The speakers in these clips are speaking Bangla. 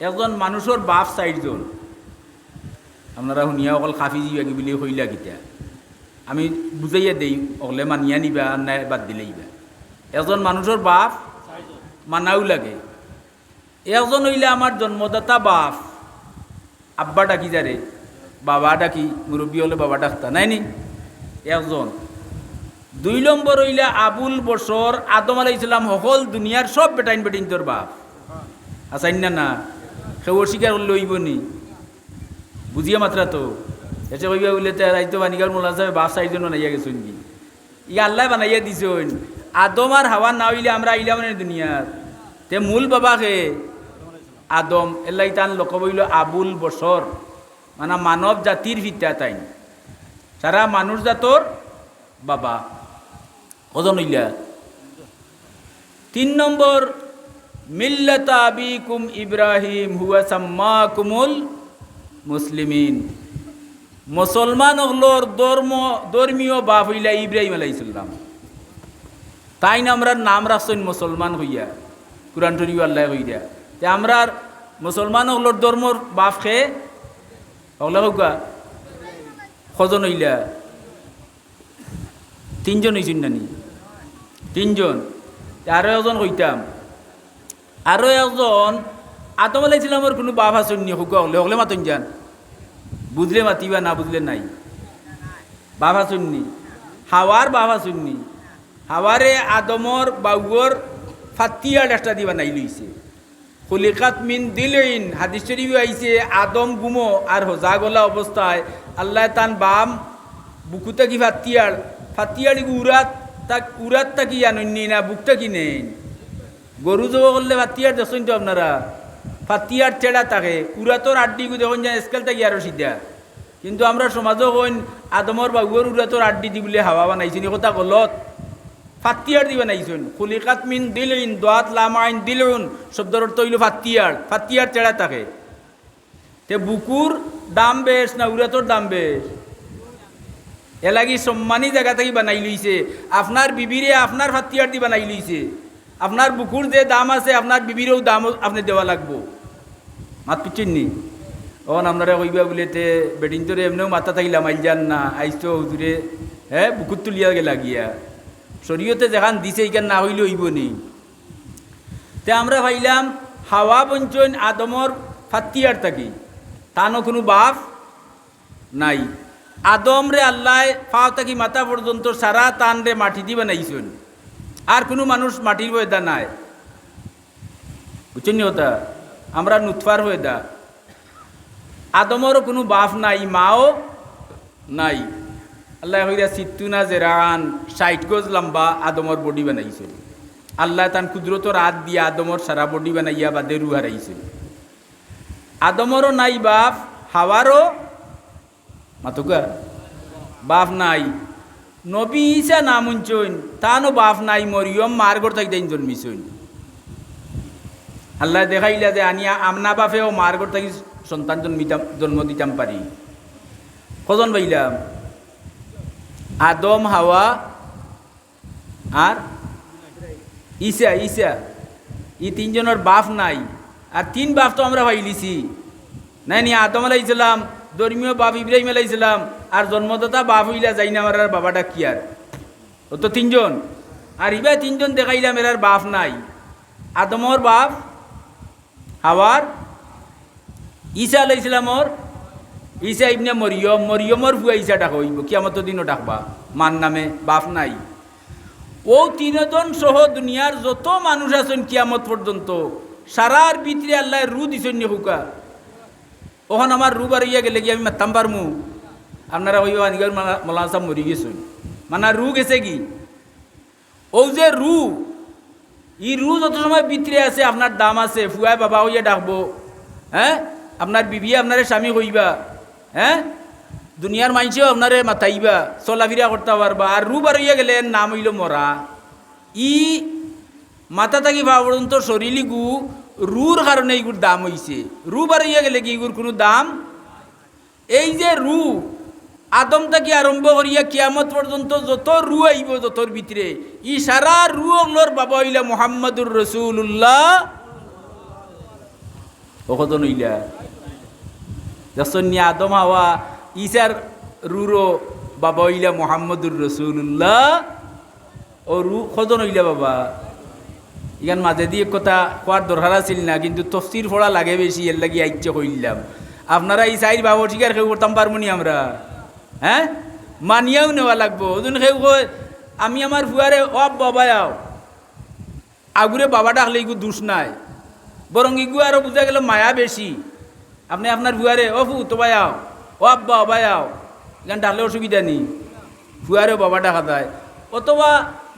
একজন মানুষের বাপ 4 জন। আপনারা শুনিয়া অকল খাফি যাবি বলে কইলা কিতা, আমি বুঝাইয়া দেই, অকলে মানিয়া নিবা আর নাই বাদ দিলেইবা। একজন মানুষের বাপ মানাও লাগে। একজন হইলে আমার জন্মদাতা বাপ, আব্বা ডাকি যারে, বাবা ডাকি, মুরব্বী হলে বাবা ডাকতা নাই নি একজন। 2 নম্বর হইলে আবুল বসর আদম আলাইহিস সালাম সকল দুনিয়ার সব বেটাইন বেটিন তোর বাপ আসাইন না না, সেও অস্বীকার করলে হইব নি, বুঝিয়া মাত্রা তো এসে কইবা বলে রাইতো বানিকার মোলা সাহেব বাপ 4 জন বানাইয়া গেছেন কি, ই আল্লাহ বানাইয়া দিছেন। আদম আর হাওয়া না হইলে আমরা আইলাম না দুনিয়ার, তে মূল বাবাকে আদম এলাই তান লোক বইল আবুল বসর, মানে মানব জাতির ভিত্তা তাই, সারা মানুষ জাতর বাবা। কজন হইলা? 3 নম্বর মিল্লাতা আবিকুম ইব্রাহিম হুয়া সাম্মাকুমুল মুসলিমিন, মুসলমান হলোর ধর্মীয় বাপ হইলা ইব্রাহিম আলাইহিস সালাম, তাই না আমরা নাম রাখছেন মুসলমান হইয়া, কুরআন শরীফ আল্লাহ হইয়া। তে আমরা মুসলমান হলোর ধর্মর বাপ খে হগলা হোকা কজন হইলা? 3 জন হইছেন নানি? 3 জন। আরো একজন কইতাম, আরো একজন আদম আলাইহিস সালামের কোনো বাপ আছেন নি? হুকা হলে হগলে মাতন যান, বুঝলে মাতিবা, না বুঝলে নাই। বাপ আছেন নি? হাওয়ার বাপ আছেন নি? হাওয়ারে আদমর বাউর ফাতিয়া ডাস্টা দিবা নাই লইছে, খুলিকাত মিন দিলিন, হাদিস শরীফে আইছে আদম গুমো আর হোজা গলা অবস্থায় আল্লাহ তান বাম বুকুতা কি ফাতিয়ার উরাত তাকি আননি না, বুকটা কি নেন। গরু জব করলে ফাতিয়ার দেখছেন তো আপনারা, ফাতিয়ার ছেড়া থাকে, উরাতর আড্ডি দেখুন যায় স্কেল থাকি আরো সিধা। কিন্তু আমরা সমাজও হইন আদমর বাবুর উরাতর আড্ডি দি বলে হাওয়া বানাইছেন, কথা গলত, ফাতিয়ার দি বানাইছেন। খুলিকাত মিন দিলিন, দোয়াত লামাইন দিলুন শব্দের অর্থ হইল ফাতিয়ার ছেড়া থাকে। তে বুকুর দাম বেশ না উরাতর দাম বেশ? এলাগি সম্মানী জায়গা থেকে বানাই লইছে, আপনার বিবিরে আপনার ফাতিয়ার দি বানাই লইছে। আপনার বুকুর যে দাম আছে আপনার বিবিরেও দাম আপনি দেওয়া লাগবো, মাত পিচ্ছেন নি? তখন আপনারা কইবা বলে তে বেটিন তোরে এমনিও মাথা থাকিলাম আইল যান না, আইসতো হুজুরে হ্যাঁ বুকুর তুলিয়া গেলা গিয়া, শরীয়তে যেখান দিছে এইখান না হইলে হইব নি। তে আমরা ভাইলাম হাওয়া বঞ্চন আদমর ফাতিয়ার থাকি, তানো কোনো বাপ নাই। আদম রে আল্লাহ পাও থাকি মাথা পর্যন্ত সারা তান রে মাটি দি বানাইছেন, আর কোনো মানুষ মাটির হয়েদা নাই, বুঝছেন ওটা? আমরা নুৎফার হয়েদা, আদমরও কোনো বাপ নাই, মাও নাই। আল্লাহ হইয়া সিত্তুনা জেরান 60 গজ লম্বা আদমর বডি বানাইছে। আল্লাহ তান কুদরতর হাত দিয়ে আদমর সারা বডি বানাইয়া বাদে রু হারাইছে। আদমরও নাই বাপ, হাওয়ারও মাতুকা বাপ নাই। নবী ঈসা নাম উঞ্চন, তানো বাপ নাই, মরিয়ম মার্গর থাকি জন্মিছন। আল্লাহ দেখাইলা যে আনিয়া আমনা বাপেও মার্গর থাকি সন্তান জন্ম দিতাম পারি। কজন পাইলাম? আদম, হাওয়া আর ঈসা। এই 3 জনের বাপ নাই, আর 3 বাপ তো আমরা পাইলিছি নাই নি? আদম আলাইহিস সালাম, ধর্মীয় বাপ ইব্রাহিম আলাইহিস সালাম, আর জন্মদাতা বাপ হইলা যাই না আমার বাবাটা কি আর, ও তো 3 জন। আর ইবা 3 জন দেখাইলাম এরার বাপ নাই, আদমর বাপ, হাওয়ার, ঈসা আলাইহিস সালামর, ঈসা ইবনে মরিয়মর ভুয়া ঈসা ডাক হইব, কিয়ামতের দিনও ডাকবা মান নামে, বাপ নাই। ও 3 জন সহ দুনিয়ার যত মানুষ আছেন কিয়ামত পর্যন্ত সারার ভিতরে আল্লাহ রু দিছেন নি হুকা। ওখান আমার রু বাড়িয়া গেলে কি আমি মারতাম পারমু? আপনারা হইব আনিগার মৌলানা সাহেব মরি গেছেন, মানে রু গেছে কি? ও যে রু, ই রু যত সময় ভিতরে আছে আপনার দাম আছে, ফুয়ায় বাবা হইয়া ডাকবো, হ্যাঁ আপনার বিবি আপনারে স্বামী হইবা, হ্যাঁ দুনিয়ার মাইছেও আপনারে মাথাইবা, চলাফিরা করতে পারবা। আর রু বার হইয়া গেলে নাম হইল মরা। ই মাথা থাকি ভাব পর্যন্ত শরীরই গু রুর কারণে এইগুর দাম হইছে। রু বার হইয়া গেলে কি এগুর কোনো দাম? এই যে রু আদম থেকে আরম্ভ করিয়া কিয়ামত পর্যন্ত যত রু আইব যতর ভিতরে, ই সারা রু ওগুলোর বাবা হইলা মুহাম্মাদুর রাসূলুল্লাহ ও কত নইলা দেখছেন নি আদম হাওয়া ঈসার রুরো বাবা হইলা মুহাম্মদুর রাসূলুল্লাহ ও রু কত নইলা বাবা ইখান মাঝে দিয়ে কথা কোয়ার দরকার আছিল না কিন্তু তফসির পড়া লাগে বেশি এর লাগি আইচ্ছে কইলাম আপনারা এই সাইড বাবা ঠিক আর কেউ করতাম পারবো নি আমরা হ্যাঁ মানিয়াও নেওয়া লাগবো ওজন কেউ কয় আমি আমার ফুয়ারে অব বাবায়াও আগুরে বাবা ডাকলে ইগু দুষ নাই বরং ইগু আরো বুঝা গেল মায়া বেশি আপনি আপনার ফুয়ারে ও ফু তো বায়াও ও আব্বা বায়াও এখান ডাকলে অসুবিধা নেই ফুয়ারে বাবা ডাকা দেয় অথবা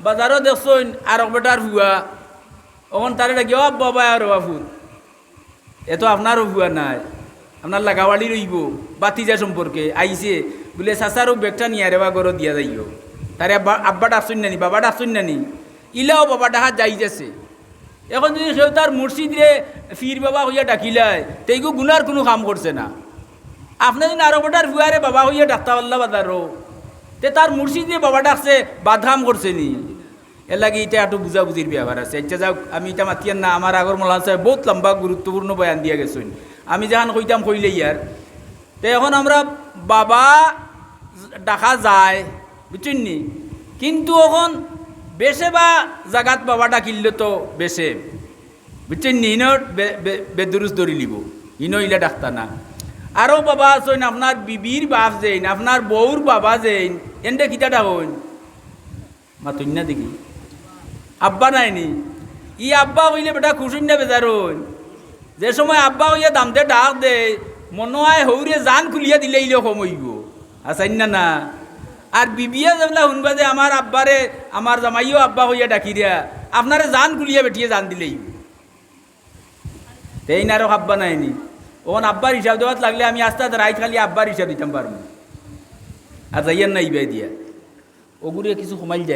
বাজারও দেখছেন আর এক বেটার ফুয়া ওখান তারে ডাকি ও আব্বা বায়া রে বাবু এত আপনারও ফুয়া নাই আপনার লাগাওয়ালি রইব বাতিজা সম্পর্কে আইসে বলে চাচারও বেগটা নিয়ে রেবা গড় দিয়া যাইও তারে আব্বা ডাকছেন নানি বাবা ডাকছেন নানি ইলাও বাবা ডাকা যাই যাচ্ছে এখন যদি সেও তার মুর্শিদরে ফির বাবা হইয়া ডাকিলায় তেইগু গুনার কোনো কাম করছে না আপনার যদি আরো বেটার ফুয়ারে বাবা হইয়া ডাক্তার পাল্লা বাজারও তে তার মুর্শিদরে বাবা ডাকছে বাদহাম করছে নি এর লাগে এটা একটু বুঝাবুঝির ব্যাপার আছে আচ্ছা যাও আমি এটা মাতিয়ান না আমার আগর মোলান সাহেব বহুত লম্বা গুরুত্বপূর্ণ বয়ান দিয়া গেছেন আমি যখন কইতাম কইলে ইয়ার তো এখন আমরা বাবা ডাকা যায় বুঝছেন নি কিন্তু এখন বেশে বা জাগাত বাবা ডাকিলে তো বেশে বুঝছেন নি ইনো বেদুরুস ধরি লিব ইনো ইলা ডাক্তার না আরও বাবা আছেন আপনার বিবির বাপ যেন আপনার বউর বাবা যেন এনটা কিতা ডাকন মাতুন না দেখি আব্বা নাইনি ই আব্বা হইলে বেটা খুশুন না বেজারুন যে সময় আব্বা হইয়া দামতে ডাক দে মনে হয় হৌরে জান খুলিয়া দিলে ইলে কম হইব আসাইন না না আর বিবিয়া যেগুলা শুনবা যে আমার আব্বারে আমার জামাইও আব্বা হইয়া ডাকি দিয়া আপনারে জান খুলিয়া বেটিয়ে জান দিলেই তেই না আরো আব্বা নাইনি ওখান আব্বার হিসাব দেওয়াত লাগলে আমি আস্তে আস্তে রাইত খালি আব্বার হিসাব দিতাম পারবো আর যাইয়ার না ইবাই দিয়া ওগুলো কিছু কমাইল যায়